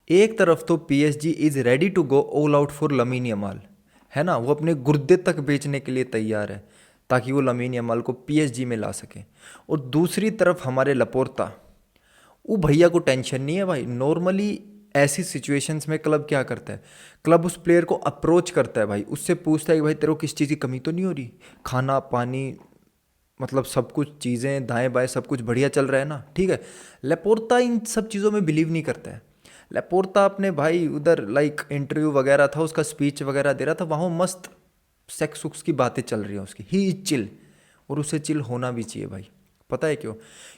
एक तरफ तो PSG is ready to go all out for Lamine Yamal, है ना, वो अपने गुर्दे तक बेचने के लिए तैयार है ताकि वो लमीन यमाल को पीएसजी में ला सके। और दूसरी तरफ हमारे लपोर्ता, वो भैया को टेंशन नहीं है भाई। नॉर्मली ऐसी सिचुएशंस में क्लब क्या करता है, क्लब उस प्लेयर को अप्रोच करता है भाई, उससे पूछता है कि भाई तेरे को किस चीज़ की कमी तो नहीं हो रही, खाना पानी, मतलब सब कुछ चीज़ें दाएं बाएं सब कुछ बढ़िया चल रहा है ना, ठीक है। लेपोर्ता इन सब चीज़ों में बिलीव नहीं करता है। लेपोर्ता अपने भाई उधर लाइक इंटरव्यू वगैरह था उसका, स्पीच वगैरह दे रहा था, वहाँ मस्त सेक्स सुक्स की बातें चल रही हैं उसकी, ही इज चिल। और उसे चिल होना भी चाहिए भाई। पता है क्यों?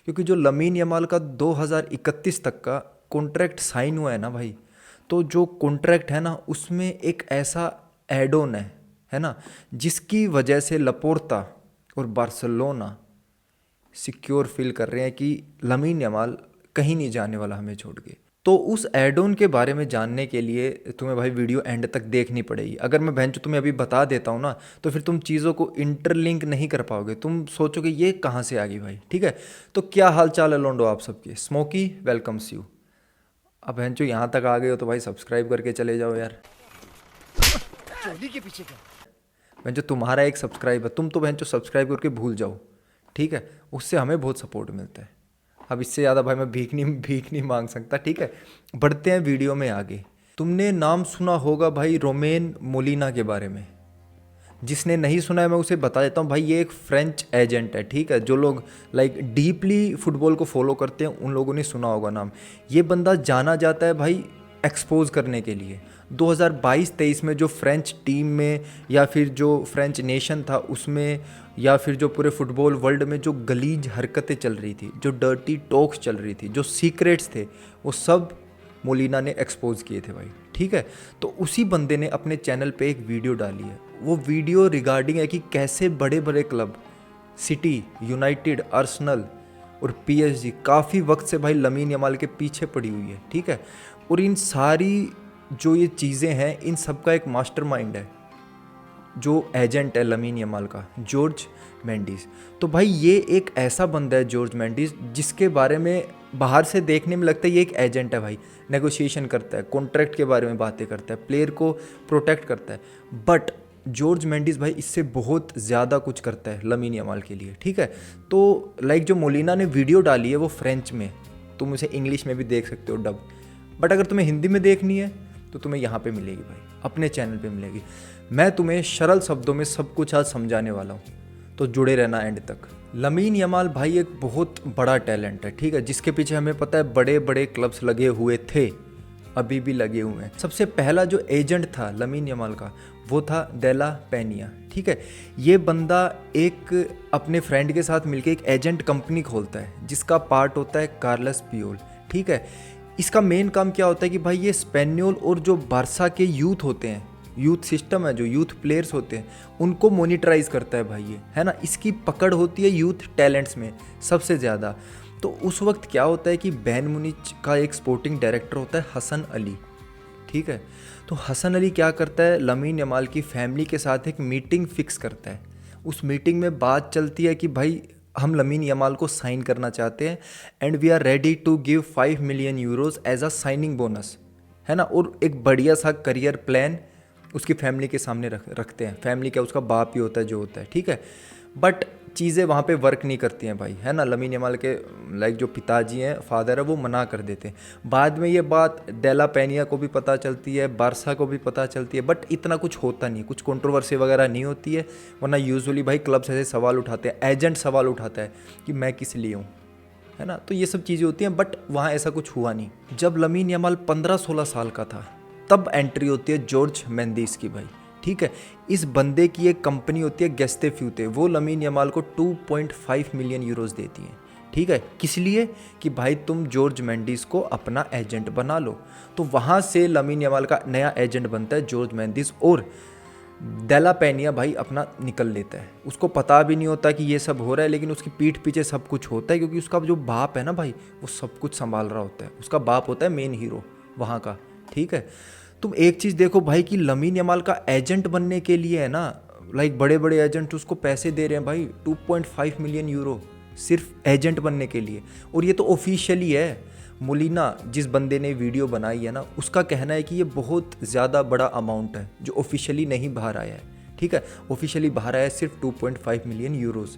क्योंकि जो लमीन यमाल का 2031 तक का कॉन्ट्रैक्ट साइन हुआ है ना भाई, तो जो कॉन्ट्रैक्ट है ना उसमें एक ऐसा एड ऑन है ना, जिसकी वजह से लपोर्ता और बार्सिलोना सिक्योर फील कर रहे हैं कि लमीन यमाल कहीं नहीं जाने वाला हमें छोड़ के। तो उस एड ऑन के बारे में जानने के लिए तुम्हें भाई वीडियो एंड तक देखनी पड़ेगी। अगर मैं बहन तुम्हें अभी बता देता हूँ ना, तो फिर तुम चीज़ों को इंटरलिंक नहीं कर पाओगे, तुम सोचोगे ये कहाँ से आ गई भाई, ठीक है। तो क्या हाल चाल है लोंडो आप सबके, स्मोकी वेलकम्स यू। अब बहन यहाँ तक आ गए हो तो भाई सब्सक्राइब करके चले जाओ यार। चोली के पीछे क्या? बहन तुम्हारा एक सब्सक्राइब है, तुम तो बहन सब्सक्राइब करके भूल जाओ, ठीक है, उससे हमें बहुत सपोर्ट मिलता है। अब इससे ज़्यादा भाई मैं भीख नहीं मांग सकता, ठीक है। बढ़ते हैं वीडियो में आगे। तुमने नाम सुना होगा भाई रोमेन मोलिना के बारे में। जिसने नहीं सुना है मैं उसे बता देता हूँ भाई, ये एक फ्रेंच एजेंट है, ठीक है। जो लोग लाइक डीपली फुटबॉल को फॉलो करते हैं उन लोगों ने सुना होगा नाम। ये बंदा जाना जाता है भाई एक्सपोज करने के लिए। 2022-23 में जो फ्रेंच टीम में या फिर जो फ्रेंच नेशन था उसमें, या फिर जो पूरे फुटबॉल वर्ल्ड में जो गलीज हरकतें चल रही थी, जो डर्टी टॉक्स चल रही थी, जो सीक्रेट्स थे, वो सब मोलिना ने एक्सपोज किए थे भाई, ठीक है। तो उसी बंदे ने अपने चैनल पे एक वीडियो डाली है। वो वीडियो रिगार्डिंग है कि कैसे बड़े बड़े क्लब सिटी, यूनाइटेड, आर्सेनल और पीएसजी काफ़ी वक्त से भाई लमीन यमाल के पीछे पड़ी हुई है, ठीक है। और इन सारी जो ये चीज़ें हैं इन सब का एक मास्टरमाइंड है जो एजेंट है लमीन यमाल का, जॉर्ज मेंडिस। तो भाई ये एक ऐसा बंदा है जॉर्ज मेंडिस, जिसके बारे में बाहर से देखने में लगता है ये एक एजेंट है भाई, नेगोशिएशन करता है, कॉन्ट्रैक्ट के बारे में बातें करता है, प्लेयर को प्रोटेक्ट करता है। बट जॉर्ज मेंडिस भाई इससे बहुत ज़्यादा कुछ करता है लमीन यमाल के लिए, ठीक है। तो लाइक जो मोलिना ने वीडियो डाली है वो फ्रेंच में, तुम उसे इंग्लिश में भी देख सकते हो डब, बट अगर तुम्हें हिंदी में देखनी है तो तुम्हें यहाँ पे मिलेगी भाई, अपने चैनल पे मिलेगी। मैं तुम्हें सरल शब्दों में सब कुछ आज समझाने वाला हूँ, तो जुड़े रहना एंड तक। लमीन यमाल भाई एक बहुत बड़ा टैलेंट है, ठीक है, जिसके पीछे हमें पता है बड़े बड़े क्लब्स लगे हुए थे, अभी भी लगे हुए हैं। सबसे पहला जो एजेंट था लमीन यमाल का वो था डेला पेनिया, ठीक है। ये बंदा एक अपने फ्रेंड के साथ मिलकर एक एजेंट कंपनी खोलता है जिसका पार्ट होता है कार्लस पियोल, ठीक है। इसका मेन काम क्या होता है कि भाई ये स्पेनियोल और जो बारसा के यूथ होते हैं, यूथ सिस्टम है, जो यूथ प्लेयर्स होते हैं उनको मोनिटराइज करता है भाई ये, है ना। इसकी पकड़ होती है यूथ टैलेंट्स में सबसे ज़्यादा। तो उस वक्त क्या होता है कि बैन मुनिच का एक स्पोर्टिंग डायरेक्टर होता है हसन अली, ठीक है। तो हसन अली क्या करता है, लमीन यमाल की फैमिली के साथ एक मीटिंग फिक्स करता है। उस मीटिंग में बात चलती है कि भाई हम लमीन यमाल को साइन करना चाहते हैं and we are ready to give 5 million euros as a signing bonus, है ना। और एक बढ़िया सा करियर प्लान उसकी फैमिली के सामने रखते हैं। फैमिली क्या, उसका बाप ही होता है जो होता है, ठीक है। बट चीज़ें वहाँ पे वर्क नहीं करती हैं भाई, है ना। लमीन यमाल के लाइक जो पिताजी हैं, फादर है, वो मना कर देते हैं। बाद में ये बात डेला पेनिया को भी पता चलती है, बारसा को भी पता चलती है, बट इतना कुछ होता नहीं, कुछ कंट्रोवर्सी वगैरह नहीं होती है। वरना यूजुअली भाई क्लब्स ऐसे सवाल उठाते हैं, एजेंट सवाल उठाता है कि मैं किस लिए हूँ, है ना। तो ये सब चीज़ें होती हैं, बट वहाँ ऐसा कुछ हुआ नहीं। जब लमीन यमाल 15-16 साल का था तब एंट्री होती है जॉर्ज मेंडिस की भाई, ठीक है। इस बंदे की एक कंपनी होती है गेस्ते फ्यूते, वो लमीन यमाल को 2.5 मिलियन यूरोज देती है, ठीक है। किस लिए? कि भाई तुम जॉर्ज मेंडिस को अपना एजेंट बना लो। तो वहाँ से लमीन यमाल का नया एजेंट बनता है जॉर्ज मेंडिस, और डेला पेनिया भाई अपना निकल लेता है। उसको पता भी नहीं होता कि ये सब हो रहा है, लेकिन उसकी पीठ पीछे सब कुछ होता है, क्योंकि उसका जो बाप है ना भाई वो सब कुछ संभाल रहा होता है। उसका बाप होता है मेन हीरो वहाँ का, ठीक है। तुम एक चीज़ देखो भाई कि लमीन यमाल का एजेंट बनने के लिए है ना, लाइक बड़े बड़े एजेंट उसको पैसे दे रहे हैं भाई 2.5 मिलियन यूरो सिर्फ एजेंट बनने के लिए। और ये तो ऑफिशियली है, मोलिना जिस बंदे ने वीडियो बनाई है ना, उसका कहना है कि ये बहुत ज़्यादा बड़ा अमाउंट है जो ऑफिशियली नहीं बाहर आया है। ठीक है, ऑफिशियली बाहर आया है सिर्फ 2.5 मिलियन यूरोज़,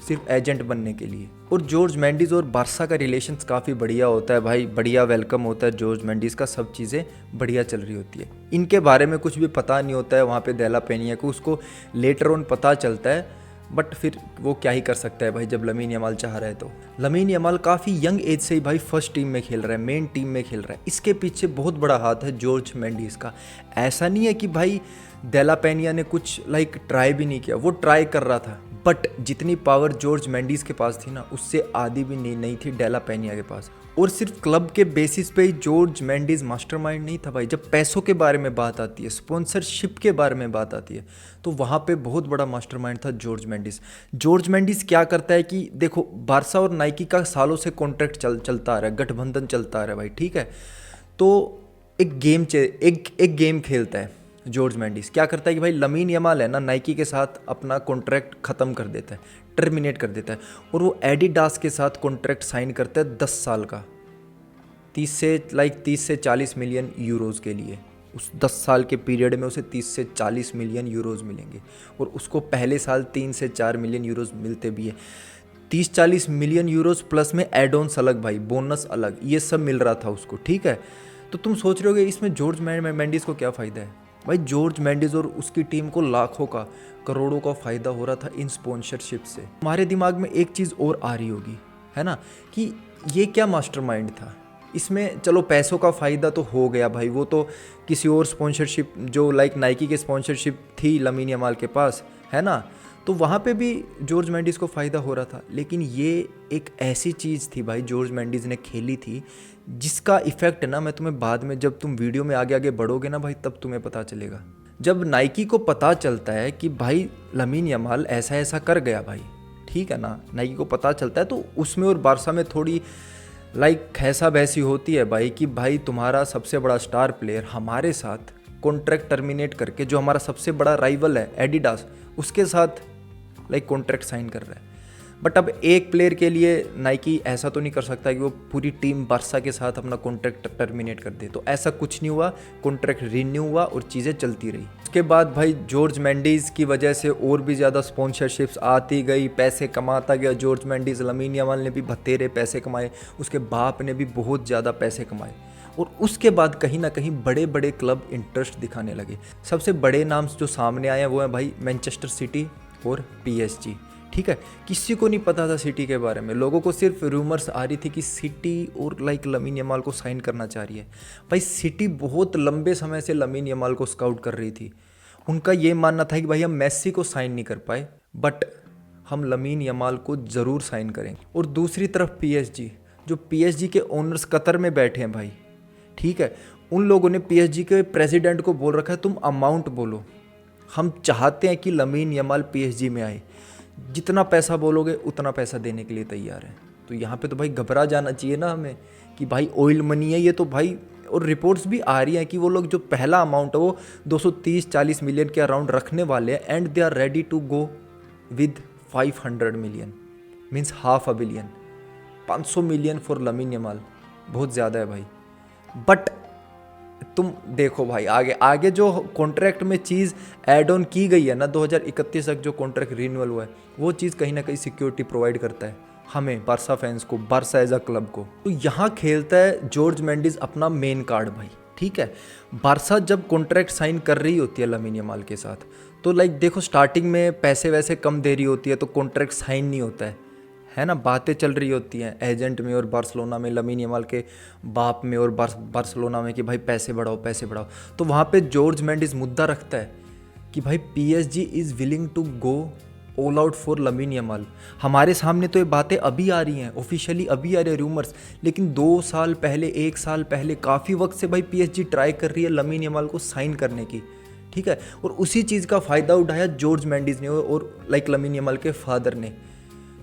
सिर्फ एजेंट बनने के लिए। और जॉर्ज मेंडिस और बारसा का रिलेशंस काफ़ी बढ़िया होता है भाई, बढ़िया वेलकम होता है जॉर्ज मेंडिस का, सब चीज़ें बढ़िया चल रही होती है। इनके बारे में कुछ भी पता नहीं होता है वहाँ पे देला पेनिया को, उसको लेटर ऑन पता चलता है, बट फिर वो क्या ही कर सकता है भाई जब लमीन यमाल चाह रहा है तो। लमीन यमाल काफ़ी यंग एज से ही भाई फर्स्ट टीम में खेल रहा है, मेन टीम में खेल रहा है। इसके पीछे बहुत बड़ा हाथ है जॉर्ज मेंडिस का। ऐसा नहीं है कि भाई देला पेनिया ने कुछ ट्राई भी नहीं किया, वो ट्राई कर रहा था, बट जितनी पावर जॉर्ज मेंडिस के पास थी ना, उससे आधी भी नहीं थी डेला पेनिया के पास। और सिर्फ क्लब के बेसिस पे ही जॉर्ज मेंडिस मास्टरमाइंड नहीं था भाई। जब पैसों के बारे में बात आती है, स्पॉन्सरशिप के बारे में बात आती है, तो वहाँ पे बहुत बड़ा मास्टरमाइंड था जॉर्ज मेंडिस। जॉर्ज मेंडिस क्या करता है कि देखो, बारसा और नाइकी का सालों से कॉन्ट्रैक्ट चलता आ रहा है, गठबंधन चलता आ रहा है भाई, ठीक है। तो एक गेम खेलता है जॉर्ज मेंडिस। क्या करता है कि भाई लमीन यमाल है ना, नाइकी के साथ अपना कॉन्ट्रैक्ट ख़त्म कर देता है, टर्मिनेट कर देता है, और वो एडिडास के साथ कॉन्ट्रैक्ट साइन करता है 10 साल का, 30 से 40 मिलियन यूरोज़ के लिए। उस 10 साल के पीरियड में उसे 30 से 40 मिलियन यूरोज़ मिलेंगे, और उसको पहले साल 3 से 4 मिलियन यूरोज़ मिलते भी है। 30-40 मिलियन यूरोज़ प्लस में एड ऑन्स अलग भाई, बोनस अलग, ये सब मिल रहा था उसको, ठीक है। तो तुम सोच रहे होगे इसमें जॉर्ज मेंडिस को क्या फ़ायदा है भाई? जॉर्ज मेंडिस और उसकी टीम को लाखों का, करोड़ों का फ़ायदा हो रहा था इन स्पॉन्सरशिप से। हमारे दिमाग में एक चीज़ और आ रही होगी, है ना, कि ये क्या मास्टरमाइंड था इसमें। चलो पैसों का फ़ायदा तो हो गया भाई, वो तो किसी और स्पॉन्सरशिप जो नाइकी के स्पॉन्सरशिप थी लमीन यमाल के पास, है ना, तो वहाँ पे भी जॉर्ज मेंडिस को फ़ायदा हो रहा था। लेकिन ये एक ऐसी चीज़ थी भाई जॉर्ज मेंडिस ने खेली थी, जिसका इफ़ेक्ट ना मैं तुम्हें बाद में, जब तुम वीडियो में आगे आगे बढ़ोगे ना भाई, तब तुम्हें पता चलेगा। जब नाइकी को पता चलता है कि भाई लमीन यमाल ऐसा ऐसा कर गया भाई, ठीक है ना, नाइकी को पता चलता है, तो उसमें और बारसा में थोड़ी खैसा बहसी होती है भाई कि भाई तुम्हारा सबसे बड़ा स्टार प्लेयर हमारे साथ कॉन्ट्रैक्ट टर्मिनेट करके, जो हमारा सबसे बड़ा राइवल है एडिडास, उसके साथ कॉन्ट्रैक्ट साइन कर रहा है। बट अब एक प्लेयर के लिए नाइकी ऐसा तो नहीं कर सकता कि वो पूरी टीम बारसा के साथ अपना कॉन्ट्रैक्ट टर्मिनेट कर दे। तो ऐसा कुछ नहीं हुआ, कॉन्ट्रैक्ट रिन्यू हुआ और चीज़ें चलती रही। उसके बाद भाई जॉर्ज मेंडिस की वजह से और भी ज़्यादा स्पॉन्सरशिप्स आती गई, पैसे कमाता गया जॉर्ज मेंडिस। लमीन यमाल ने भी बतेरे पैसे कमाए, उसके बाप ने भी बहुत ज़्यादा पैसे कमाए, और उसके बाद कहीं ना कहीं बड़े बड़े क्लब इंटरेस्ट दिखाने लगे। सबसे बड़े नाम जो सामने आए हैं वो हैं भाई मैनचेस्टर सिटी और PSG, ठीक है। किसी को नहीं पता था सिटी के बारे में, लोगों को सिर्फ रूमर्स आ रही थी कि सिटी और लमीन यमाल को साइन करना चाह रही है। भाई सिटी बहुत लंबे समय से लमीन यमाल को स्काउट कर रही थी। उनका ये मानना था कि भाई हम मेसी को साइन नहीं कर पाए, बट हम लमीन यमाल को ज़रूर साइन करेंगे। और दूसरी तरफ PSG, जो PSG के ओनर्स कतर में बैठे हैं भाई, ठीक है, उन लोगों ने PSG के प्रेसिडेंट को बोल रखा है तुम अमाउंट बोलो, हम चाहते हैं कि लमीन यमाल PSG में आए, जितना पैसा बोलोगे उतना पैसा देने के लिए तैयार है। तो यहाँ पे तो भाई घबरा जाना चाहिए ना हमें कि भाई ऑयल मनी है ये तो भाई। और रिपोर्ट्स भी आ रही हैं कि वो लोग जो पहला अमाउंट है वो 230-40 मिलियन के अराउंड रखने वाले हैं, and they are ready to go with 500 million, means $500 million। 500 million for Lamine Yamal बहुत ज़्यादा है भाई। बट तुम देखो भाई आगे आगे जो कॉन्ट्रैक्ट में चीज़ ऐड ऑन की गई है ना, 2031 तक जो कॉन्ट्रैक्ट रिन्यूअल हुआ है, वो चीज़ कहीं ना कहीं सिक्योरिटी प्रोवाइड करता है हमें, बारसा फैंस को, बारसा एज अ क्लब को। तो यहाँ खेलता है जॉर्ज मेंडिस अपना मेन कार्ड भाई, ठीक है। बारसा जब कॉन्ट्रैक्ट साइन कर रही होती है लमीन यमाल के साथ, तो देखो स्टार्टिंग में पैसे वैसे कम दे रही होती है, तो कॉन्ट्रैक्ट साइन नहीं होता है ना, बातें चल रही होती हैं एजेंट में और बार्सिलोना में, लमीन यमाल के बाप में और बार्सिलोना में कि भाई पैसे बढ़ाओ पैसे बढ़ाओ। तो वहाँ पे जॉर्ज मेंडिस मुद्दा रखता है कि भाई PSG is willing to go all out for Lamine Yamal. हमारे सामने तो ये बातें अभी आ रही हैं, ऑफिशियली अभी आ रहे हैं रूमर्स, लेकिन 2 साल पहले, 1 साल पहले, काफ़ी वक्त से भाई PSG ट्राई कर रही है लमीन यमाल को साइन करने की, ठीक है। और उसी चीज़ का फ़ायदा उठाया जॉर्ज मेंडिस ने और लमीन यमाल के फादर ने,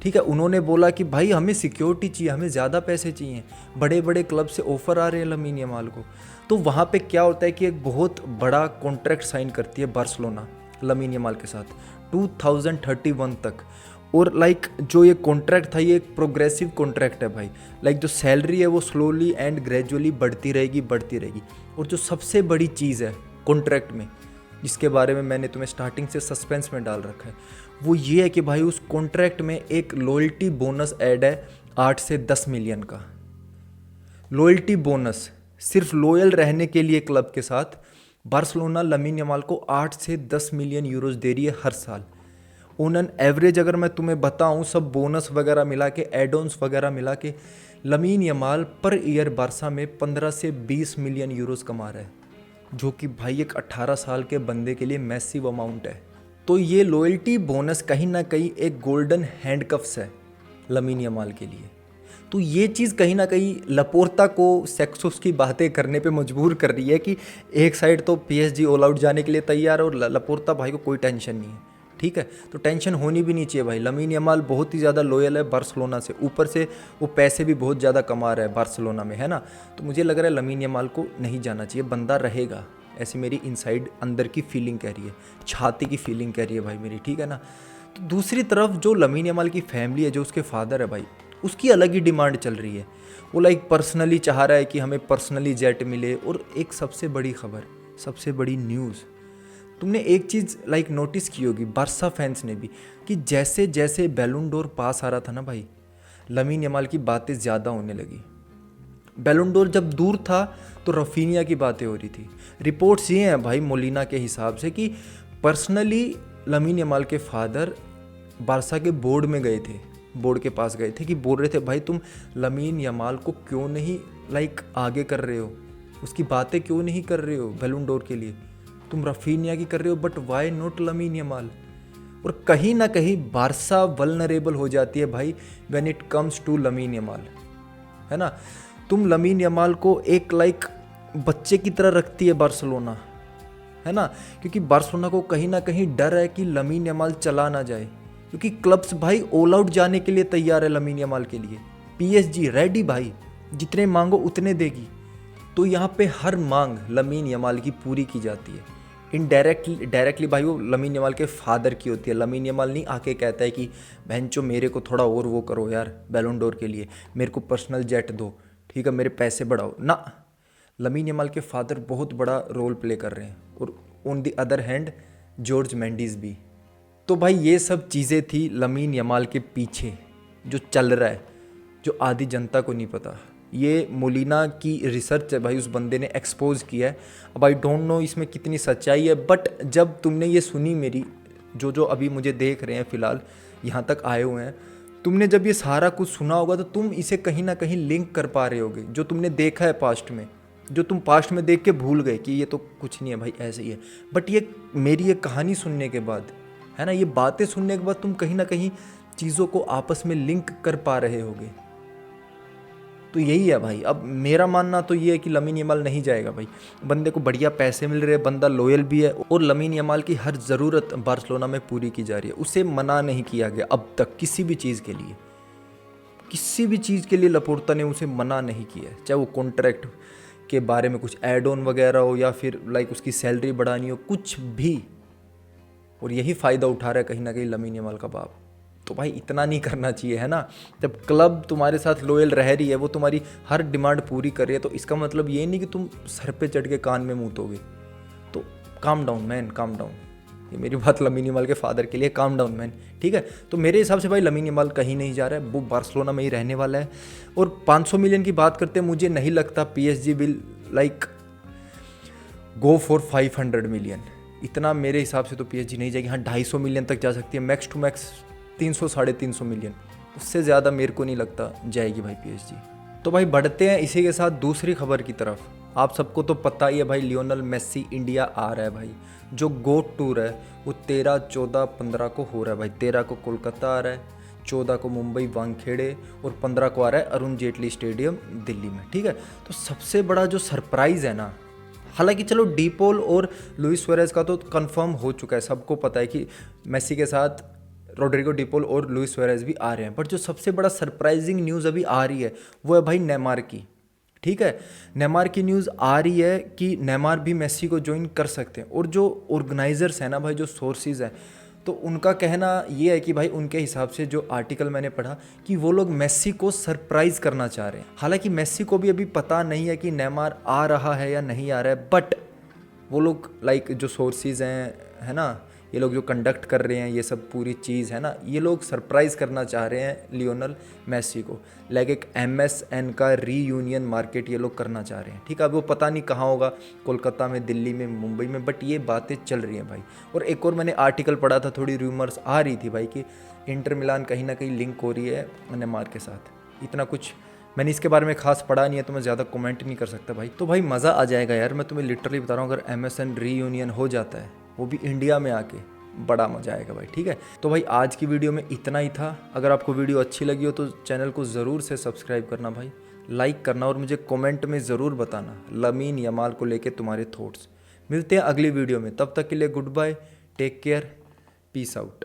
ठीक है। उन्होंने बोला कि भाई हमें सिक्योरिटी चाहिए, हमें ज़्यादा पैसे चाहिए, बड़े बड़े क्लब से ऑफ़र आ रहे हैं लमीन यमाल को। तो वहाँ पे क्या होता है कि एक बहुत बड़ा कॉन्ट्रैक्ट साइन करती है बार्सिलोना लमीन यमाल के साथ 2031 तक, और लाइक जो ये कॉन्ट्रैक्ट था ये एक प्रोग्रेसिव कॉन्ट्रैक्ट है भाई। लाइक जो सैलरी है वो स्लोली एंड ग्रेजुअली बढ़ती रहेगी। और जो सबसे बड़ी चीज़ है कॉन्ट्रैक्ट में, जिसके बारे में मैंने तुम्हें स्टार्टिंग से सस्पेंस में डाल रखा है, वो ये है कि भाई उस कॉन्ट्रैक्ट में एक लॉयल्टी बोनस ऐड है 8 से 10 मिलियन का। लॉयल्टी बोनस सिर्फ लॉयल रहने के लिए क्लब के साथ बार्सिलोना लमीन यमाल को 8 से 10 मिलियन यूरोज दे रही है हर साल। ऑन एन एवरेज अगर मैं तुम्हें बताऊं, सब बोनस वगैरह मिला के, एड ऑन्स वगैरह मिला के, lamin Yamal per year Barça में 15 से 20 मिलियन यूरोज कमा रहा है, जो कि भाई एक 18 साल के बंदे के लिए मैसिव अमाउंट है। तो ये लॉयल्टी बोनस कहीं ना कहीं एक गोल्डन हैंडकफ्स है लमीन यमाल के लिए। तो ये चीज़ कहीं ना कहीं लपोर्ता को सेक्सोस की बातें करने पे मजबूर कर रही है कि एक साइड तो पीएसजी ऑल आउट जाने के लिए तैयार है और लपोर्ता भाई को कोई टेंशन नहीं है। ठीक है, तो टेंशन होनी भी नहीं चाहिए भाई। लमीन यमाल बहुत ही ज़्यादा लॉयल है बार्सिलोना से, ऊपर से वो पैसे भी बहुत ज़्यादा कमा रहा है बार्सिलोना में, है ना। तो मुझे लग रहा है लमीन यमाल को नहीं जाना चाहिए, बंदा रहेगा, ऐसी मेरी इनसाइड अंदर की फीलिंग कह रही है, छाती की फीलिंग कह रही है भाई मेरी, ठीक है ना। तो दूसरी तरफ जो लमीन यमाल की फैमिली है, जो उसके फादर है भाई, उसकी अलग ही डिमांड चल रही है। वो लाइक पर्सनली चाह रहा है कि हमें पर्सनली जेट मिले। और एक सबसे बड़ी खबर, सबसे बड़ी न्यूज़, तुमने एक चीज़ लाइक नोटिस की होगी बार्सा फैंस ने भी, कि जैसे जैसे बैलून डोर पास आ रहा था ना भाई, लमीन यमाल की बातें ज़्यादा होने लगी। बैलून डोर जब दूर था तो रफीनिया की बातें हो रही थी। रिपोर्ट्स ये हैं भाई मोलिना के हिसाब से कि पर्सनली लमीन यमाल के फादर बार्सा के बोर्ड में गए थे, बोर्ड के पास गए थे, कि बोल रहे थे भाई तुम लमीन यमाल को क्यों नहीं लाइक आगे कर रहे हो, उसकी बातें क्यों नहीं कर रहे हो बैलून डोर के लिए, तुम रफीनिया की कर रहे हो but why not lamin Yamal. और कहीं ना कहीं बार्सा वल्नरेबल हो जाती है भाई when it comes to Lamine Yamal, है ना। तुम लमीन यमाल को एक लाइक बच्चे की तरह रखती है बार्सिलोना, है ना, क्योंकि बार्सिलोना को कहीं ना कहीं डर है कि लमीन यमाल चला ना जाए, क्योंकि क्लब्स भाई ऑल आउट जाने के लिए तैयार है लमीन यमाल के लिए। पीएसजी रेडी भाई, जितने मांगो उतने देगी। तो यहाँ पे हर मांग लमीन यमाल की पूरी की जाती है। डायरेक्टली भाई वो लमीन यमाल के फादर की होती है। लमीन यमाल नहीं आके कहता है कि बहनचो मेरे को थोड़ा और वो करो यार बैलून डोर के लिए, मेरे को पर्सनल जेट दो, ठीक है, मेरे पैसे बढ़ाओ ना। लमीन यमाल के फादर बहुत बड़ा रोल प्ले कर रहे हैं। और on the other hand George Mendis भी। तो भाई ये सब चीज़ें थी लमीन यमाल के पीछे जो चल रहा है, जो आधी जनता को नहीं पता। ये मोलिना की रिसर्च है भाई, उस बंदे ने एक्सपोज किया है। अब आई डोंट नो इसमें कितनी सच्चाई है, बट जब तुमने ये सुनी मेरी, जो अभी मुझे देख रहे हैं फ़िलहाल यहाँ तक आए हुए हैं, तुमने जब ये सारा कुछ सुना होगा तो तुम इसे कहीं ना कहीं लिंक कर पा रहे होगे, जो तुमने देखा है पास्ट में, जो तुम पास्ट में देख के भूल गए कि ये तो कुछ नहीं है भाई, ऐसे ही है। बट ये मेरी ये कहानी सुनने के बाद, है ना, ये बातें सुनने के बाद तुम कहीं ना कहीं चीज़ों को आपस में लिंक कर पा रहे होगे। तो यही है भाई। अब मेरा मानना तो ये है कि लमीन यमाल नहीं जाएगा भाई, बंदे को बढ़िया पैसे मिल रहे हैं, बंदा लॉयल भी है, और लमीन यमाल की हर ज़रूरत बार्सिलोना में पूरी की जा रही है। उसे मना नहीं किया गया अब तक किसी भी चीज़ के लिए, किसी भी चीज़ के लिए लपोर्ता ने उसे मना नहीं किया है, चाहे वो कॉन्ट्रैक्ट के बारे में कुछ एड ऑन वगैरह हो या फिर लाइक उसकी सैलरी बढ़ानी हो, कुछ भी। और यही फ़ायदा उठा रहा है कहीं ना कहीं लमीन यमाल का बाप। तो भाई इतना नहीं करना चाहिए, है ना। जब क्लब तुम्हारे साथ लॉयल रह रही है, वो तुम्हारी हर डिमांड पूरी कर रही है, तो इसका मतलब ये नहीं कि तुम सर पे चढ़ के कान में मूतोगे। तो calm down man, calm down. ये मेरी बात लमीन यमाल के फादर के लिए, काम डाउन मैन, ठीक है। तो मेरे हिसाब से भाई लमीन यमाल कहीं नहीं जा रहा है, वो बार्सिलोना में ही रहने वाला है। और 500 मिलियन की बात करते हैं, मुझे नहीं लगता PSG will like go for 500 million. इतना मेरे हिसाब से तो पीएसजी नहीं जाएगी। हाँ 250 मिलियन तक जा सकती है, मैक्स टू मैक्स 300 साढ़े 300 मिलियन, उससे ज़्यादा मेरे को नहीं लगता जाएगी भाई पीएसजी। तो भाई बढ़ते हैं इसी के साथ दूसरी खबर की तरफ। आप सबको तो पता ही है भाई लियोनल मेसी इंडिया आ रहा है भाई। जो गोट टूर है वो 13, 14, 15 को हो रहा है भाई। 13 को कोलकाता आ रहा है, 14 को मुंबई वानखेड़े, और 15 को आ रहा है अरुण जेटली स्टेडियम दिल्ली में, ठीक है। तो सबसे बड़ा जो सरप्राइज़ है ना, हालांकि चलो डीपोल और लुइस सुआरेज का तो कंफर्म हो चुका है, सबको पता है कि मेसी के साथ रोड्रिगो डीपोल और लुइस सुआरेज भी आ रहे हैं। बट जो सबसे बड़ा सरप्राइजिंग न्यूज़ अभी आ रही है वो है भाई नेमार की, ठीक है। नेमार की न्यूज़ आ रही है कि नेमार भी मेसी को ज्वाइन कर सकते हैं। और जो ऑर्गेनाइजर्स हैं ना भाई, जो सोर्सेज हैं, तो उनका कहना ये है कि भाई उनके हिसाब से जो आर्टिकल मैंने पढ़ा कि वो लोग मेस्सी को सरप्राइज़ करना चाह रहे हैं। हालांकि मेस्सी को भी अभी पता नहीं है कि नेमार आ रहा है या नहीं आ रहा है, बट वो लोग लाइक जो सोर्सेज हैं, है ना, ये लोग जो कंडक्ट कर रहे हैं ये सब पूरी चीज़, है ना, ये लोग सरप्राइज़ करना चाह रहे हैं लियोनल मेस्सी को। लाइक एक MSN का रीयूनियन मार्केट ये लोग करना चाह रहे हैं। ठीक है, अब वो पता नहीं कहाँ होगा, कोलकाता में, दिल्ली में, मुंबई में, बट ये बातें चल रही हैं भाई। और एक और मैंने आर्टिकल पढ़ा था, थोड़ी रूमर्स आ रही थी भाई कि इंटर मिलान कहीं ना कहीं लिंक हो रही है नेमार के साथ। इतना कुछ मैंने इसके बारे में खास पढ़ा नहीं है तो मैं ज़्यादा कमेंट नहीं कर सकता भाई। तो भाई मज़ा आ जाएगा यार, मैं तुम्हें लिटरली बता रहा हूँ, अगर MSN रीयूनियन हो जाता है वो भी इंडिया में आके, बड़ा मज़ा आएगा भाई। ठीक है, तो भाई आज की वीडियो में इतना ही था। अगर आपको वीडियो अच्छी लगी हो तो चैनल को ज़रूर से सब्सक्राइब करना भाई, लाइक करना और मुझे कमेंट में ज़रूर बताना लमीन यमाल को लेके तुम्हारे थॉट्स। मिलते हैं अगली वीडियो में, तब तक के लिए good bye, take care, peace out.